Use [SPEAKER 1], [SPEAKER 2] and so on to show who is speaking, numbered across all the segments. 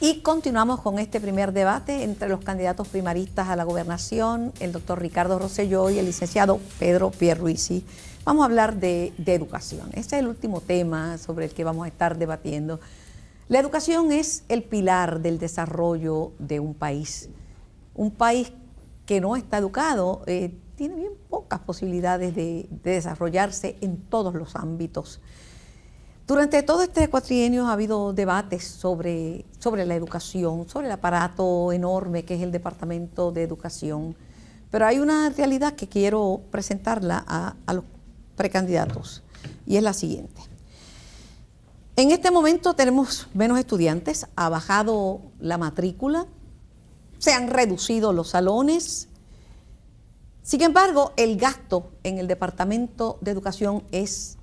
[SPEAKER 1] Y continuamos con este primer debate entre los candidatos primaristas a la gobernación, el doctor Ricardo Rosselló y el licenciado Pedro Pierluisi. Vamos a hablar de educación. Este es el último tema sobre el que vamos a estar debatiendo. La educación es el pilar del desarrollo de un país. Un país que no está educado tiene bien pocas posibilidades de desarrollarse en todos los ámbitos. Durante todo este cuatrienio ha habido debates sobre la educación, sobre el aparato enorme que es el Departamento de Educación. Pero hay una realidad que quiero presentarla a los precandidatos, y es la siguiente. En este momento tenemos menos estudiantes, ha bajado la matrícula, se han reducido los salones. Sin embargo, el gasto en el Departamento de Educación es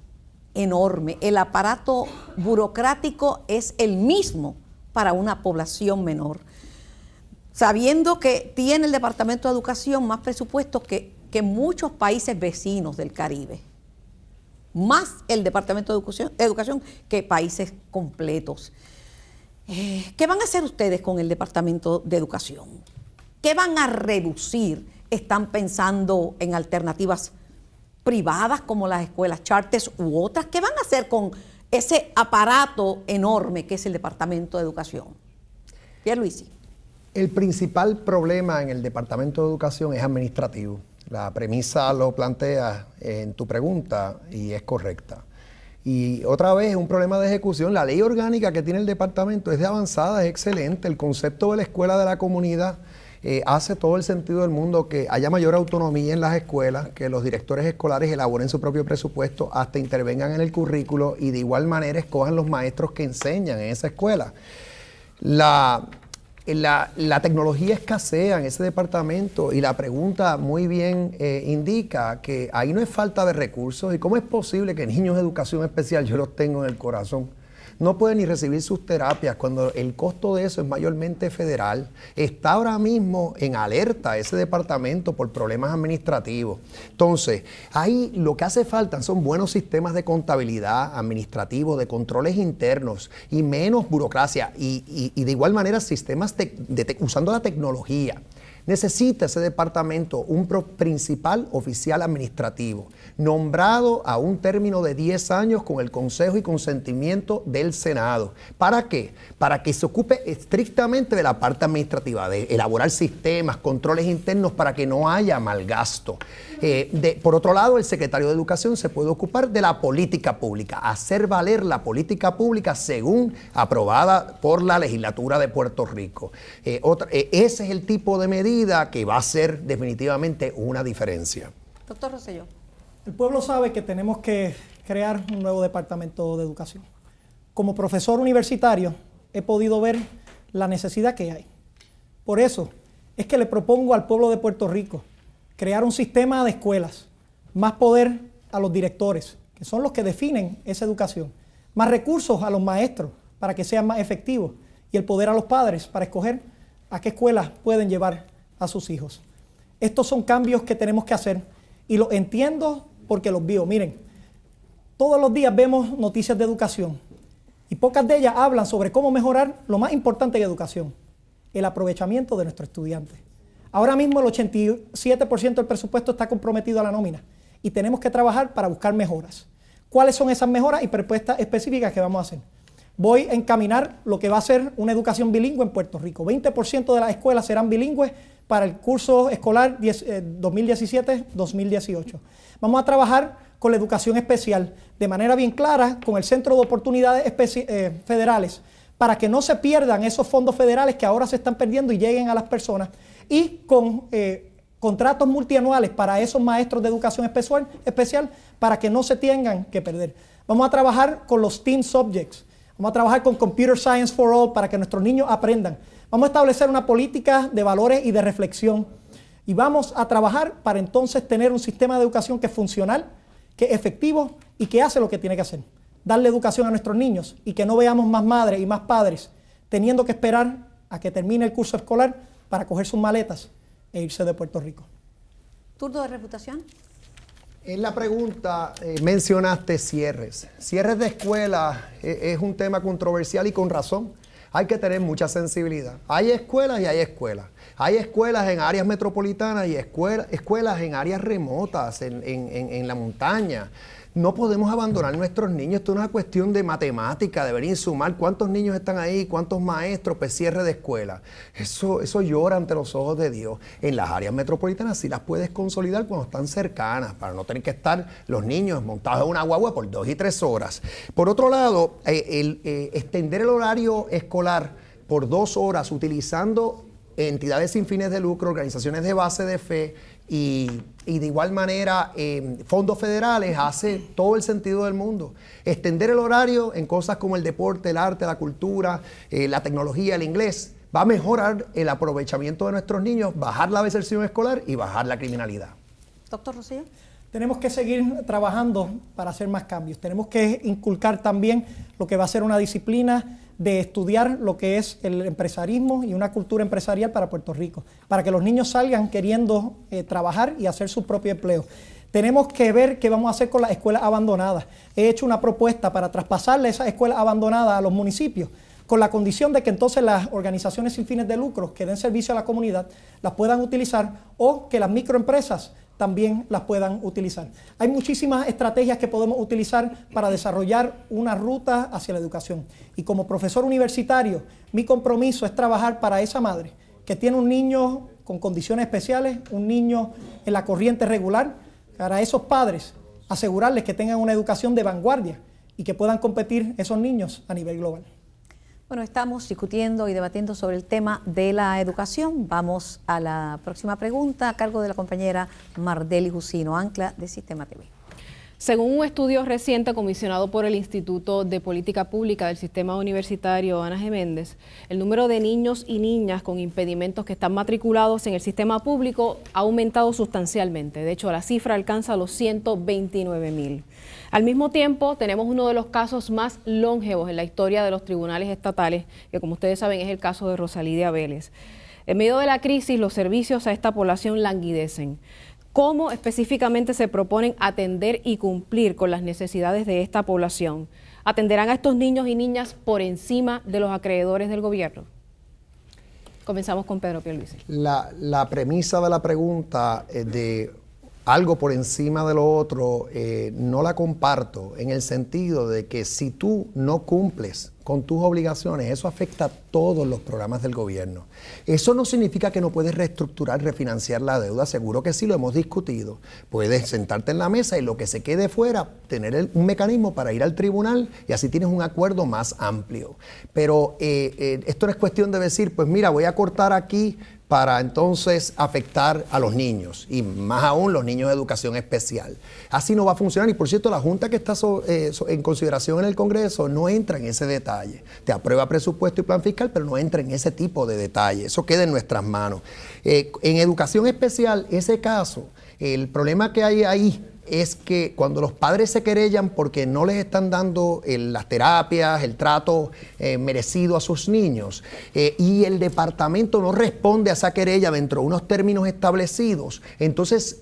[SPEAKER 1] enorme. El aparato burocrático es el mismo para una población menor. Sabiendo que tiene el Departamento de Educación más presupuestos que muchos países vecinos del Caribe. Más el Departamento de Educación que países completos. ¿Qué van a hacer ustedes con el Departamento de Educación? ¿Qué van a reducir? ¿Están pensando en alternativas privadas como las escuelas charters u otras? ¿Qué van a hacer con ese aparato enorme que es el Departamento de Educación? Pierluisi.
[SPEAKER 2] El principal problema en el Departamento de Educación es administrativo. La premisa lo plantea en tu pregunta y es correcta. Y otra vez es un problema de ejecución. La ley orgánica que tiene el departamento es de avanzada, es excelente. El concepto de la escuela de la comunidad hace todo el sentido del mundo que haya mayor autonomía en las escuelas, que los directores escolares elaboren su propio presupuesto, hasta intervengan en el currículo y de igual manera escojan los maestros que enseñan en esa escuela. La tecnología escasea en ese departamento y la pregunta muy bien indica que ahí no es falta de recursos. ¿Y cómo es posible que niños de educación especial, yo los tengo en el corazón, no pueden ni recibir sus terapias cuando el costo de eso es mayormente federal? Está ahora mismo en alerta ese departamento por problemas administrativos. Entonces, ahí lo que hace falta son buenos sistemas de contabilidad, administrativos, de controles internos y menos burocracia y de igual manera sistemas usando la tecnología. Necesita ese departamento un principal oficial administrativo, nombrado a un término de 10 años con el consejo y consentimiento del Senado. ¿Para qué? Para que se ocupe estrictamente de la parte administrativa, de elaborar sistemas, controles internos para que no haya mal gasto. Por otro lado, el secretario de Educación se puede ocupar de la política pública, hacer valer la política pública según aprobada por la legislatura de Puerto Rico. Ese es el tipo de medida que va a ser definitivamente una diferencia.
[SPEAKER 1] Doctor Rosselló.
[SPEAKER 3] El pueblo sabe que tenemos que crear un nuevo departamento de educación. Como profesor universitario he podido ver la necesidad que hay. Por eso es que le propongo al pueblo de Puerto Rico crear un sistema de escuelas, más poder a los directores, que son los que definen esa educación, más recursos a los maestros para que sean más efectivos y el poder a los padres para escoger a qué escuelas pueden llevar a sus hijos. Estos son cambios que tenemos que hacer y los entiendo porque los vivo. Miren, todos los días vemos noticias de educación y pocas de ellas hablan sobre cómo mejorar lo más importante en educación, el aprovechamiento de nuestros estudiantes. Ahora mismo el 87% del presupuesto está comprometido a la nómina y tenemos que trabajar para buscar mejoras. ¿Cuáles son esas mejoras y propuestas específicas que vamos a hacer? Voy a encaminar lo que va a ser una educación bilingüe en Puerto Rico. 20% de las escuelas serán bilingües para el curso escolar 2017-2018. Vamos a trabajar con la educación especial de manera bien clara con el Centro de Oportunidades Federales para que no se pierdan esos fondos federales que ahora se están perdiendo y lleguen a las personas, y con contratos multianuales para esos maestros de educación especial para que no se tengan que perder. Vamos a trabajar con los STEAM subjects. Vamos a trabajar con Computer Science for All para que nuestros niños aprendan. Vamos a establecer una política de valores y de reflexión. Y vamos a trabajar para entonces tener un sistema de educación que es funcional, que es efectivo y que hace lo que tiene que hacer. Darle educación a nuestros niños y que no veamos más madres y más padres teniendo que esperar a que termine el curso escolar para coger sus maletas e irse de Puerto Rico.
[SPEAKER 1] ¿Turno de reputación?
[SPEAKER 2] En la pregunta mencionaste cierres. Cierres de escuelas es un tema controversial y con razón. hay que tener mucha sensibilidad. Hay escuelas y hay escuelas. Hay escuelas en áreas metropolitanas y escuelas en áreas remotas, en la montaña. No podemos abandonar nuestros niños. Esto es una cuestión de matemática, de venir y sumar cuántos niños están ahí, cuántos maestros, pues cierre de escuela. Eso llora ante los ojos de Dios. En las áreas metropolitanas sí las puedes consolidar cuando están cercanas, para no tener que estar los niños montados en una guagua por 2 y 3 horas. Por otro lado, extender el horario escolar por 2 horas utilizando entidades sin fines de lucro, organizaciones de base de fe y de igual manera fondos federales hace todo el sentido del mundo. Extender el horario en cosas como el deporte, el arte, la cultura, la tecnología, el inglés, va a mejorar el aprovechamiento de nuestros niños, bajar la deserción escolar y bajar la criminalidad.
[SPEAKER 1] Doctor Rosselló.
[SPEAKER 3] Tenemos que seguir trabajando para hacer más cambios. Tenemos que inculcar también lo que va a ser una disciplina de estudiar lo que es el empresarismo y una cultura empresarial para Puerto Rico, para que los niños salgan queriendo trabajar y hacer su propio empleo. Tenemos que ver qué vamos a hacer con las escuelas abandonadas. He hecho una propuesta para traspasarle esas escuelas abandonadas a los municipios, con la condición de que entonces las organizaciones sin fines de lucro que den servicio a la comunidad las puedan utilizar o que las microempresas también las puedan utilizar. Hay muchísimas estrategias que podemos utilizar para desarrollar una ruta hacia la educación. Y como profesor universitario, mi compromiso es trabajar para esa madre que tiene un niño con condiciones especiales, un niño en la corriente regular, para esos padres asegurarles que tengan una educación de vanguardia y que puedan competir esos niños a nivel global.
[SPEAKER 1] Bueno, estamos discutiendo y debatiendo sobre el tema de la educación. Vamos a la próxima pregunta a cargo de la compañera Mardeli Jusino, ancla de Sistema TV.
[SPEAKER 4] Según un estudio reciente comisionado por el Instituto de Política Pública del Sistema Universitario Ana G. Méndez, el número de niños y niñas con impedimentos que están matriculados en el sistema público ha aumentado sustancialmente. De hecho, la cifra alcanza los 129,000. Al mismo tiempo, tenemos uno de los casos más longevos en la historia de los tribunales estatales, que como ustedes saben es el caso de Rosalídia Vélez. En medio de la crisis, los servicios a esta población languidecen. ¿Cómo específicamente se proponen atender y cumplir con las necesidades de esta población? ¿Atenderán a estos niños y niñas por encima de los acreedores del gobierno? Comenzamos con Pedro Pierluisi.
[SPEAKER 2] La premisa de la pregunta de algo por encima de lo otro no la comparto, en el sentido de que si tú no cumples con tus obligaciones, eso afecta a todos los programas del gobierno. Eso no significa que no puedes reestructurar, refinanciar la deuda, seguro que sí, lo hemos discutido. Puedes sentarte en la mesa y lo que se quede fuera, tener un mecanismo para ir al tribunal y así tienes un acuerdo más amplio. Pero esto no es cuestión de decir, pues mira, voy a cortar aquí para entonces afectar a los niños y más aún los niños de educación especial. Así no va a funcionar y por cierto la Junta que está en consideración en el Congreso no entra en ese detalle. Te aprueba presupuesto y plan fiscal pero no entra en ese tipo de detalle. Eso queda en nuestras manos. En educación especial, ese caso, el problema que hay ahí es que cuando los padres se querellan porque no les están dando las terapias, el trato merecido a sus niños y el departamento no responde a esa querella dentro de unos términos establecidos, entonces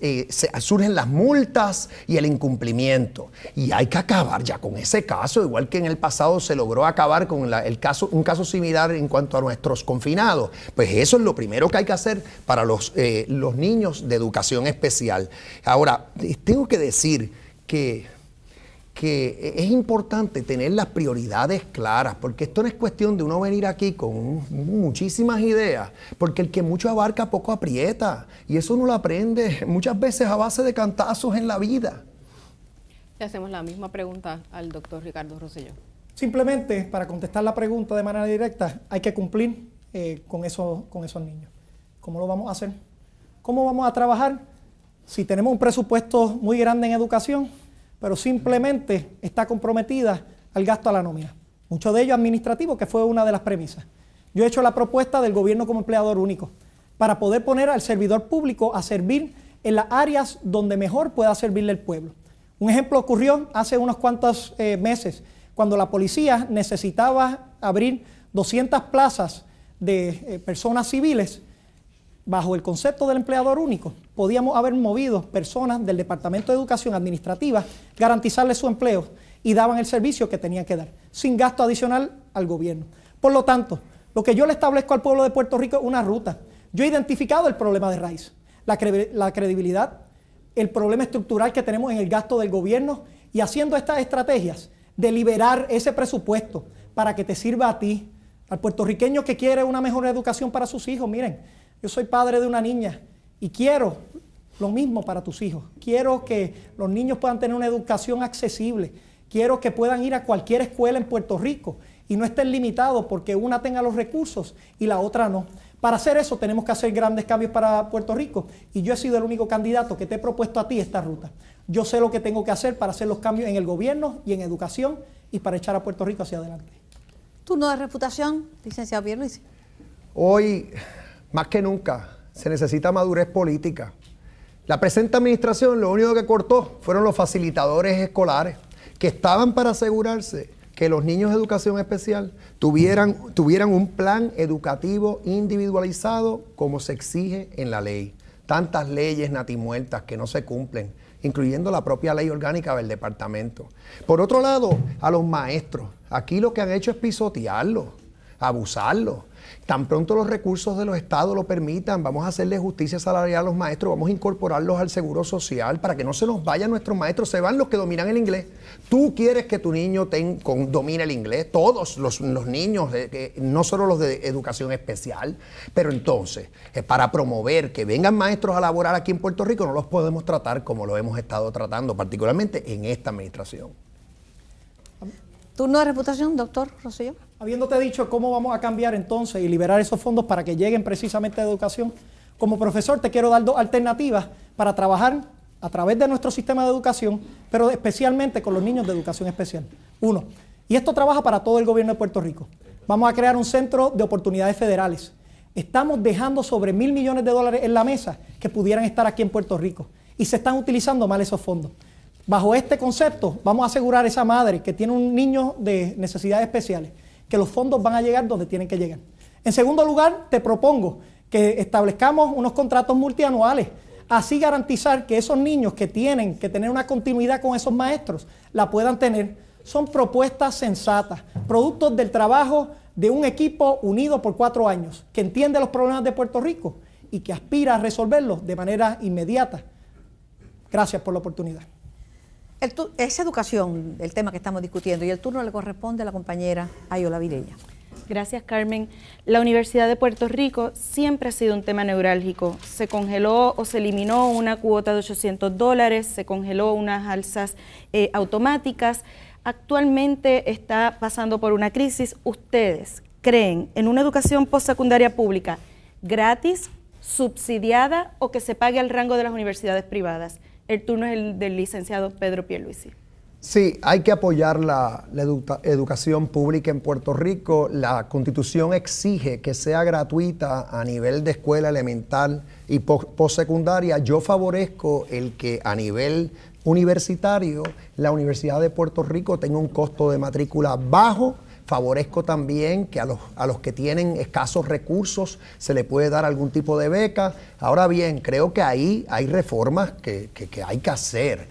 [SPEAKER 2] surgen las multas y el incumplimiento. Y hay que acabar ya con ese caso, igual que en el pasado se logró acabar con un caso similar en cuanto a nuestros confinados. Pues eso es lo primero que hay que hacer para los niños de educación especial. Ahora, tengo que decir que es importante tener las prioridades claras, porque esto no es cuestión de uno venir aquí con muchísimas ideas, porque el que mucho abarca poco aprieta, y eso uno lo aprende muchas veces a base de cantazos en la vida.
[SPEAKER 4] Le hacemos la misma pregunta al doctor Ricardo Rosselló.
[SPEAKER 3] Simplemente, para contestar la pregunta de manera directa, hay que cumplir con esos niños. ¿Cómo lo vamos a hacer? ¿Cómo vamos a trabajar? Si tenemos un presupuesto muy grande en educación, pero simplemente está comprometida al gasto a la nómina. Mucho de ello administrativo, que fue una de las premisas. Yo he hecho la propuesta del gobierno como empleador único para poder poner al servidor público a servir en las áreas donde mejor pueda servirle al pueblo. Un ejemplo ocurrió hace unos cuantos meses, cuando la policía necesitaba abrir 200 plazas de personas civiles. Bajo el concepto del empleador único, podíamos haber movido personas del Departamento de Educación Administrativa, garantizarles su empleo y daban el servicio que tenían que dar, sin gasto adicional al gobierno. Por lo tanto, lo que yo le establezco al pueblo de Puerto Rico es una ruta. Yo he identificado el problema de raíz, la credibilidad, el problema estructural que tenemos en el gasto del gobierno y haciendo estas estrategias de liberar ese presupuesto para que te sirva a ti, al puertorriqueño que quiere una mejor educación para sus hijos. Miren, yo soy padre de una niña y quiero lo mismo para tus hijos. Quiero que los niños puedan tener una educación accesible. Quiero que puedan ir a cualquier escuela en Puerto Rico y no estén limitados porque una tenga los recursos y la otra no. Para hacer eso tenemos que hacer grandes cambios para Puerto Rico y yo he sido el único candidato que te he propuesto a ti esta ruta. Yo sé lo que tengo que hacer para hacer los cambios en el gobierno y en educación y para echar a Puerto Rico hacia adelante.
[SPEAKER 1] Turno de refutación, licenciado Pierluisi.
[SPEAKER 2] Hoy, más que nunca, se necesita madurez política. La presente administración lo único que cortó fueron los facilitadores escolares que estaban para asegurarse que los niños de educación especial tuvieran un plan educativo individualizado como se exige en la ley. Tantas leyes natimuertas que no se cumplen, incluyendo la propia ley orgánica del departamento. Por otro lado, a los maestros, aquí lo que han hecho es pisotearlos, abusarlos. Tan pronto los recursos de los estados lo permitan, vamos a hacerle justicia salarial a los maestros, vamos a incorporarlos al seguro social para que no se nos vayan nuestros maestros, se van los que dominan el inglés. Tú quieres que tu niño domine el inglés, todos los niños, no solo los de educación especial, pero entonces, para promover que vengan maestros a laborar aquí en Puerto Rico, no los podemos tratar como lo hemos estado tratando, particularmente en esta administración.
[SPEAKER 1] Turno de reputación, doctor Rosselló.
[SPEAKER 3] Habiéndote dicho cómo vamos a cambiar entonces y liberar esos fondos para que lleguen precisamente a educación, como profesor te quiero dar dos alternativas para trabajar a través de nuestro sistema de educación, pero especialmente con los niños de educación especial. Uno, y esto trabaja para todo el gobierno de Puerto Rico. Vamos a crear un centro de oportunidades federales. Estamos dejando sobre $1.000 millones en la mesa que pudieran estar aquí en Puerto Rico y se están utilizando mal esos fondos. Bajo este concepto, vamos a asegurar a esa madre que tiene un niño de necesidades especiales que los fondos van a llegar donde tienen que llegar. En segundo lugar, te propongo que establezcamos unos contratos multianuales, así garantizar que esos niños que tienen que tener una continuidad con esos maestros, la puedan tener. Son propuestas sensatas, productos del trabajo de un equipo unido por 4 años, que entiende los problemas de Puerto Rico y que aspira a resolverlos de manera inmediata. Gracias por la oportunidad.
[SPEAKER 1] Es educación el tema que estamos discutiendo y el turno le corresponde a la compañera Ayola Vilella.
[SPEAKER 5] Gracias, Carmen. La Universidad de Puerto Rico siempre ha sido un tema neurálgico. Se congeló o se eliminó una cuota de $800, se congeló unas alzas automáticas. Actualmente está pasando por una crisis. ¿Ustedes creen en una educación postsecundaria pública gratis, subsidiada o que se pague al rango de las universidades privadas? El turno es el del licenciado Pedro Pierluisi.
[SPEAKER 2] Sí, hay que apoyar la educación pública en Puerto Rico. La Constitución exige que sea gratuita a nivel de escuela elemental y postsecundaria. Yo favorezco el que a nivel universitario la Universidad de Puerto Rico tenga un costo de matrícula bajo. Favorezco también que a los que tienen escasos recursos se le puede dar algún tipo de beca. Ahora bien, creo que ahí hay reformas que hay que hacer,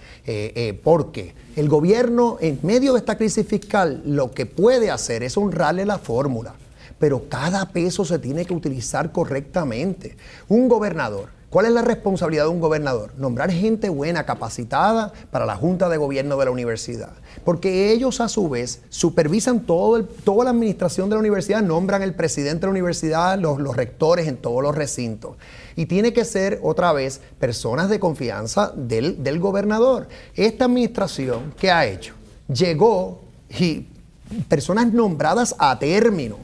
[SPEAKER 2] porque el gobierno en medio de esta crisis fiscal lo que puede hacer es honrarle la fórmula, pero cada peso se tiene que utilizar correctamente. Un gobernador, ¿cuál es la responsabilidad de un gobernador? Nombrar gente buena, capacitada para la Junta de Gobierno de la universidad. Porque ellos a su vez supervisan toda la administración de la universidad, nombran el presidente de la universidad, los rectores en todos los recintos. Y tiene que ser otra vez personas de confianza del gobernador. Esta administración, ¿qué ha hecho? Llegó y personas nombradas a término,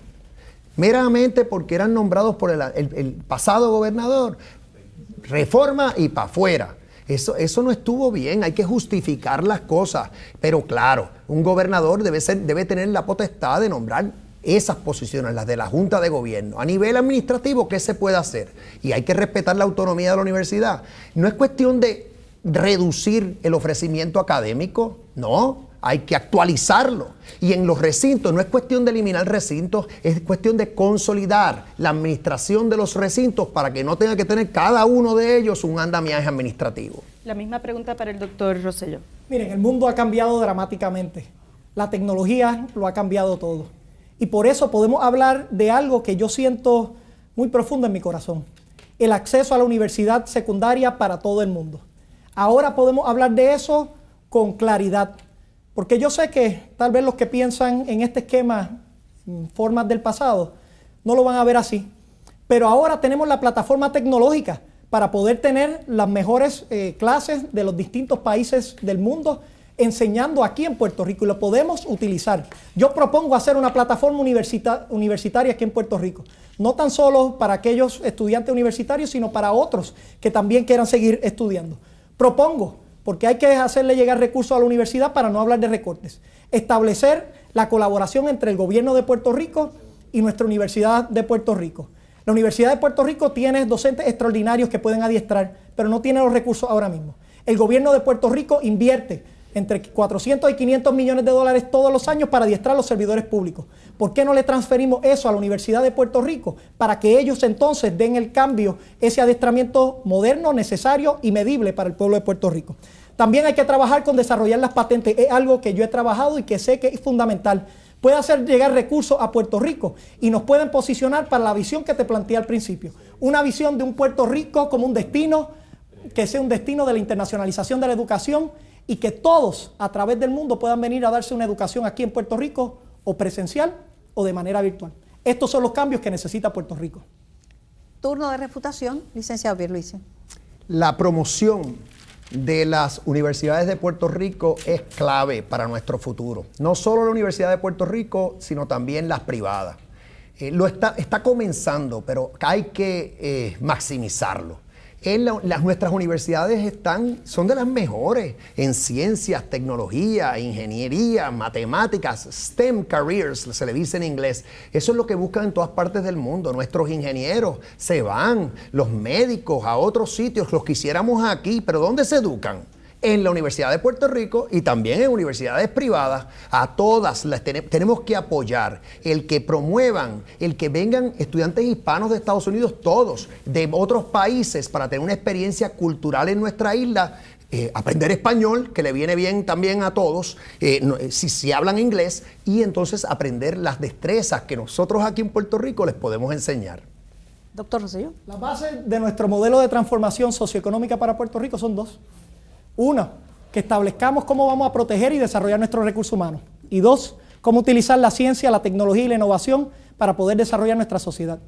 [SPEAKER 2] meramente porque eran nombrados por el pasado gobernador. Reforma y para afuera. Eso no estuvo bien, hay que justificar las cosas. Pero claro, un gobernador debe tener la potestad de nombrar esas posiciones, las de la Junta de Gobierno. A nivel administrativo, ¿qué se puede hacer? Y hay que respetar la autonomía de la universidad. No es cuestión de reducir el ofrecimiento académico, no. Hay que actualizarlo. Y en los recintos no es cuestión de eliminar recintos, es cuestión de consolidar la administración de los recintos para que no tenga que tener cada uno de ellos un andamiaje administrativo.
[SPEAKER 5] La misma pregunta para el doctor Rosselló.
[SPEAKER 3] Miren, el mundo ha cambiado dramáticamente. La tecnología lo ha cambiado todo. Y por eso podemos hablar de algo que yo siento muy profundo en mi corazón: el acceso a la universidad secundaria para todo el mundo. Ahora podemos hablar de eso con claridad, porque yo sé que tal vez los que piensan en este esquema, en formas del pasado, no lo van a ver así. Pero ahora tenemos la plataforma tecnológica para poder tener las mejores clases de los distintos países del mundo enseñando aquí en Puerto Rico, y lo podemos utilizar. Yo propongo hacer una plataforma universitaria aquí en Puerto Rico, no tan solo para aquellos estudiantes universitarios, sino para otros que también quieran seguir estudiando. Propongo, porque hay que hacerle llegar recursos a la universidad para no hablar de recortes, establecer la colaboración entre el gobierno de Puerto Rico y nuestra Universidad de Puerto Rico. La Universidad de Puerto Rico tiene docentes extraordinarios que pueden adiestrar, pero no tiene los recursos ahora mismo. El gobierno de Puerto Rico invierte entre 400 y 500 millones de dólares todos los años para adiestrar a los servidores públicos. ¿Por qué no le transferimos eso a la Universidad de Puerto Rico para que ellos entonces den el cambio, ese adiestramiento moderno, necesario y medible para el pueblo de Puerto Rico? También hay que trabajar con desarrollar las patentes. Es algo que yo he trabajado y que sé que es fundamental. Puede hacer llegar recursos a Puerto Rico y nos pueden posicionar para la visión que te planteé al principio. Una visión de un Puerto Rico como un destino, que sea un destino de la internacionalización de la educación, y que todos a través del mundo puedan venir a darse una educación aquí en Puerto Rico, o presencial o de manera virtual. Estos son los cambios que necesita Puerto Rico.
[SPEAKER 1] Turno de refutación, licenciado Pierluisi.
[SPEAKER 2] La promoción de las universidades de Puerto Rico es clave para nuestro futuro. No solo la Universidad de Puerto Rico, sino también las privadas. Está comenzando, pero hay que maximizarlo. Nuestras universidades son de las mejores en ciencias, tecnología, ingeniería, matemáticas, STEM careers, se le dice en inglés. Eso es lo que buscan en todas partes del mundo. Nuestros ingenieros se van, los médicos a otros sitios, los quisiéramos aquí, pero ¿dónde se educan? En la Universidad de Puerto Rico y también en universidades privadas. A todas las tenemos que apoyar el que promuevan, el que vengan estudiantes hispanos de Estados Unidos, todos, de otros países, para tener una experiencia cultural en nuestra isla, aprender español, que le viene bien también a todos, si hablan inglés, y entonces aprender las destrezas que nosotros aquí en Puerto Rico les podemos enseñar.
[SPEAKER 1] Doctor Rosselló.
[SPEAKER 3] Las bases de nuestro modelo de transformación socioeconómica para Puerto Rico son dos. Una, que establezcamos cómo vamos a proteger y desarrollar nuestros recursos humanos. Y dos, cómo utilizar la ciencia, la tecnología y la innovación para poder desarrollar nuestra sociedad.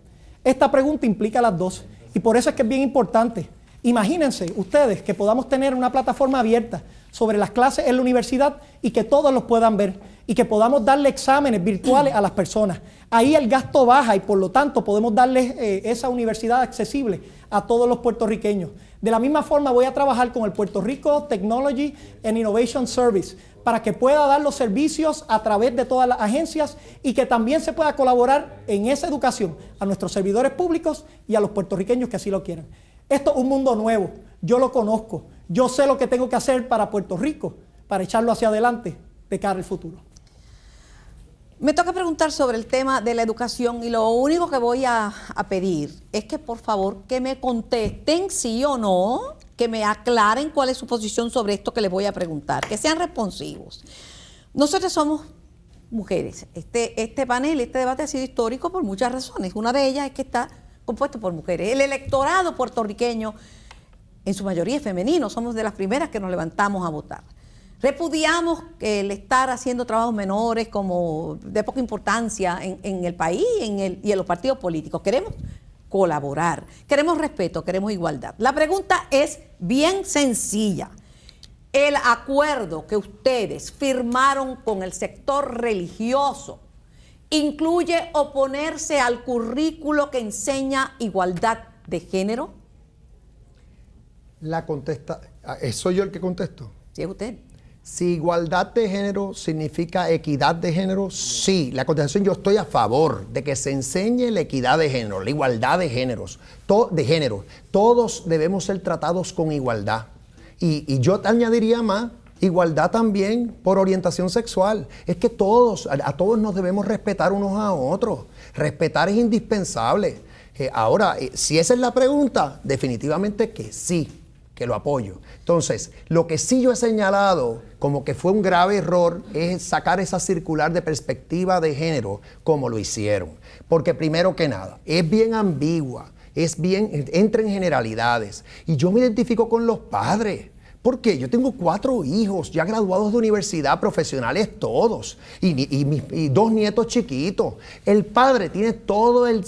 [SPEAKER 3] Esta pregunta implica las dos, y por eso es que es bien importante. Imagínense ustedes que podamos tener una plataforma abierta sobre las clases en la universidad y que todos los puedan ver, y que podamos darle exámenes virtuales a las personas. Ahí el gasto baja y por lo tanto podemos darles esa universidad accesible a todos los puertorriqueños. De la misma forma voy a trabajar con el Puerto Rico Technology and Innovation Service para que pueda dar los servicios a través de todas las agencias y que también se pueda colaborar en esa educación a nuestros servidores públicos y a los puertorriqueños que así lo quieran. Esto es un mundo nuevo, yo lo conozco, yo sé lo que tengo que hacer para Puerto Rico, para echarlo hacia adelante de cara al futuro.
[SPEAKER 1] Me toca preguntar sobre el tema de la educación y lo único que voy a pedir es que por favor que me contesten sí o no, que me aclaren cuál es su posición sobre esto que les voy a preguntar, que sean responsivos. Nosotros somos mujeres. Este panel, este debate ha sido histórico por muchas razones. Una de ellas es que está compuesto por mujeres. El electorado puertorriqueño en su mayoría es femenino, somos de las primeras que nos levantamos a votar. Repudiamos el estar haciendo trabajos menores como de poca importancia en el país y en los partidos políticos. Queremos colaborar, queremos respeto, queremos igualdad. La pregunta es bien sencilla. El acuerdo que ustedes firmaron con el sector religioso incluye oponerse al currículo que enseña igualdad de género.
[SPEAKER 2] ¿Soy yo el que contesto?
[SPEAKER 1] Sí, es usted.
[SPEAKER 2] Si igualdad de género significa equidad de género, sí. La contestación, yo estoy a favor de que se enseñe la equidad de género, la igualdad de géneros, de género. Todos debemos ser tratados con igualdad. Y yo añadiría más, igualdad también por orientación sexual. Es que a todos nos debemos respetar unos a otros. Respetar es indispensable. Ahora, si esa es la pregunta, definitivamente que sí. que lo apoyo. Entonces, lo que sí yo he señalado como que fue un grave error es sacar esa circular de perspectiva de género como lo hicieron. Porque primero que nada, es bien ambigua, entra en generalidades. Y yo me identifico con los padres. ¿Por qué? Yo tengo 4 hijos ya graduados de universidad, profesionales todos, y 2 nietos chiquitos. El padre tiene todo el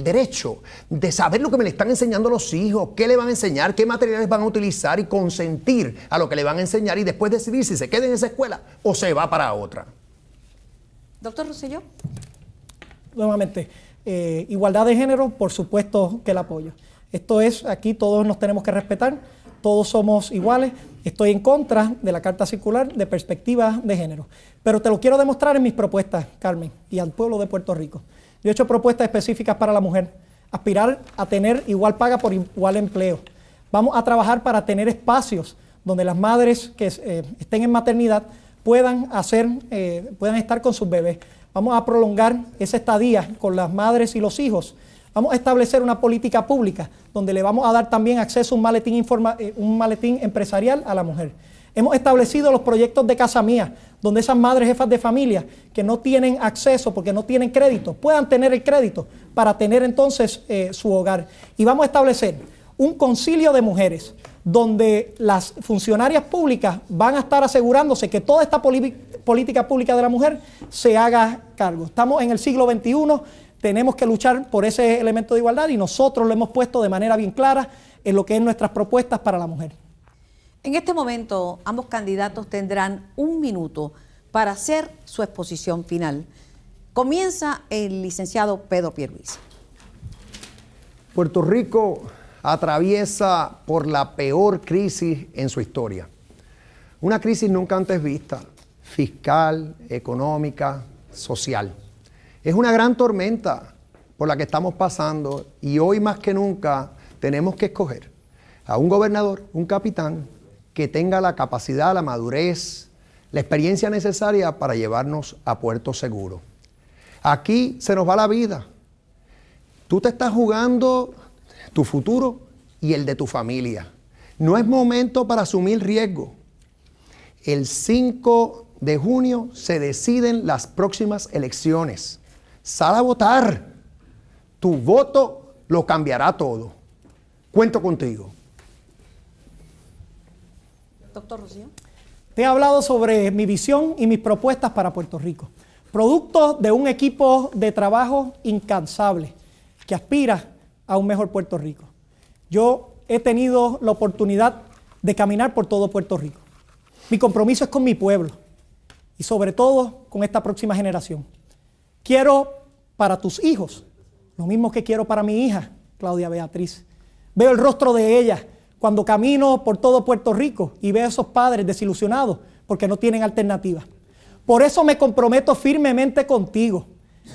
[SPEAKER 2] derecho de saber lo que me le están enseñando los hijos, qué le van a enseñar, qué materiales van a utilizar y consentir a lo que le van a enseñar y después decidir si se queda en esa escuela o se va para otra.
[SPEAKER 1] Doctor Rosselló.
[SPEAKER 3] Nuevamente, igualdad de género, por supuesto que el apoyo. Esto es, aquí todos nos tenemos que respetar. Todos somos iguales. Estoy en contra de la Carta Circular de perspectiva de género. Pero te lo quiero demostrar en mis propuestas, Carmen, y al pueblo de Puerto Rico. Yo he hecho propuestas específicas para la mujer. Aspirar a tener igual paga por igual empleo. Vamos a trabajar para tener espacios donde las madres que estén en maternidad puedan estar con sus bebés. Vamos a prolongar esa estadía con las madres y los hijos. Vamos a establecer una política pública donde le vamos a dar también acceso a un maletín empresarial a la mujer. Hemos establecido los proyectos de Casa Mía, donde esas madres jefas de familia que no tienen acceso porque no tienen crédito, puedan tener el crédito para tener entonces su hogar. Y vamos a establecer un concilio de mujeres donde las funcionarias públicas van a estar asegurándose que toda esta política pública de la mujer se haga cargo. Estamos en el siglo XXI. Tenemos que luchar por ese elemento de igualdad y nosotros lo hemos puesto de manera bien clara en lo que es nuestras propuestas para la mujer.
[SPEAKER 1] En este momento, ambos candidatos tendrán 1 minuto para hacer su exposición final. Comienza el licenciado Pedro Pierluisi.
[SPEAKER 2] Puerto Rico atraviesa por la peor crisis en su historia. Una crisis nunca antes vista, fiscal, económica, social. Es una gran tormenta por la que estamos pasando y hoy más que nunca tenemos que escoger a un gobernador, un capitán, que tenga la capacidad, la madurez, la experiencia necesaria para llevarnos a puerto seguro. Aquí se nos va la vida. Tú te estás jugando tu futuro y el de tu familia. No es momento para asumir riesgo. El 5 de junio se deciden las próximas elecciones. Sal a votar. Tu voto lo cambiará todo. Cuento contigo.
[SPEAKER 1] Doctor Rosselló.
[SPEAKER 3] Te he hablado sobre mi visión y mis propuestas para Puerto Rico. Producto de un equipo de trabajo incansable que aspira a un mejor Puerto Rico. Yo he tenido la oportunidad de caminar por todo Puerto Rico. Mi compromiso es con mi pueblo y sobre todo con esta próxima generación. Quiero para tus hijos lo mismo que quiero para mi hija, Claudia Beatriz. Veo el rostro de ella cuando camino por todo Puerto Rico y veo a esos padres desilusionados porque no tienen alternativa. Por eso me comprometo firmemente contigo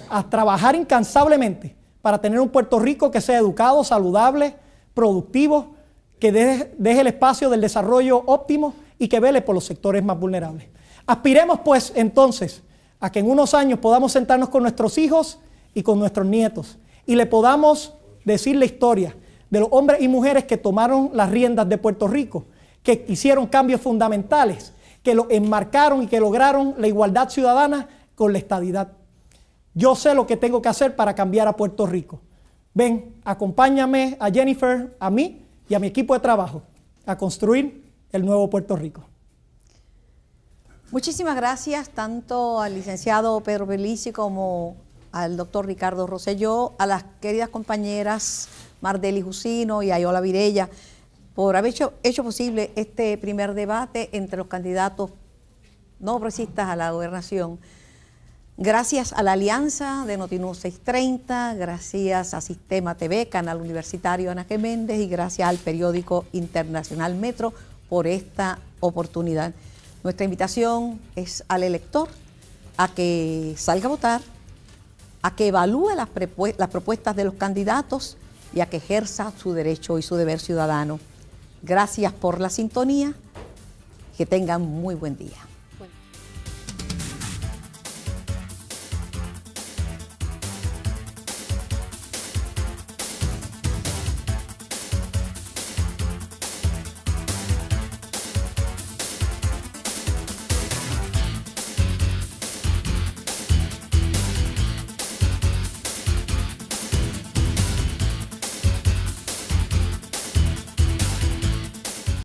[SPEAKER 3] a trabajar incansablemente para tener un Puerto Rico que sea educado, saludable, productivo, que deje el espacio del desarrollo óptimo y que vele por los sectores más vulnerables. Aspiremos pues entonces a que en unos años podamos sentarnos con nuestros hijos y con nuestros nietos y le podamos decir la historia de los hombres y mujeres que tomaron las riendas de Puerto Rico, que hicieron cambios fundamentales, que lo enmarcaron y que lograron la igualdad ciudadana con la estadidad. Yo sé lo que tengo que hacer para cambiar a Puerto Rico. Ven, acompáñame a Jennifer, a mí y a mi equipo de trabajo a construir el nuevo Puerto Rico.
[SPEAKER 1] Muchísimas gracias tanto al licenciado Pedro Pierluisi como al doctor Ricardo Rosselló, a las queridas compañeras Mardeli Jusino y Ayola Virella por haber hecho posible este primer debate entre los candidatos no progresistas a la gobernación. Gracias a la alianza de Notinews 630, gracias a Sistema TV, Canal Universitario Ana G. Méndez y gracias al periódico internacional Metro por esta oportunidad. Nuestra invitación es al elector a que salga a votar, a que evalúe las propuestas de los candidatos y a que ejerza su derecho y su deber ciudadano. Gracias por la sintonía. Que tengan muy buen día.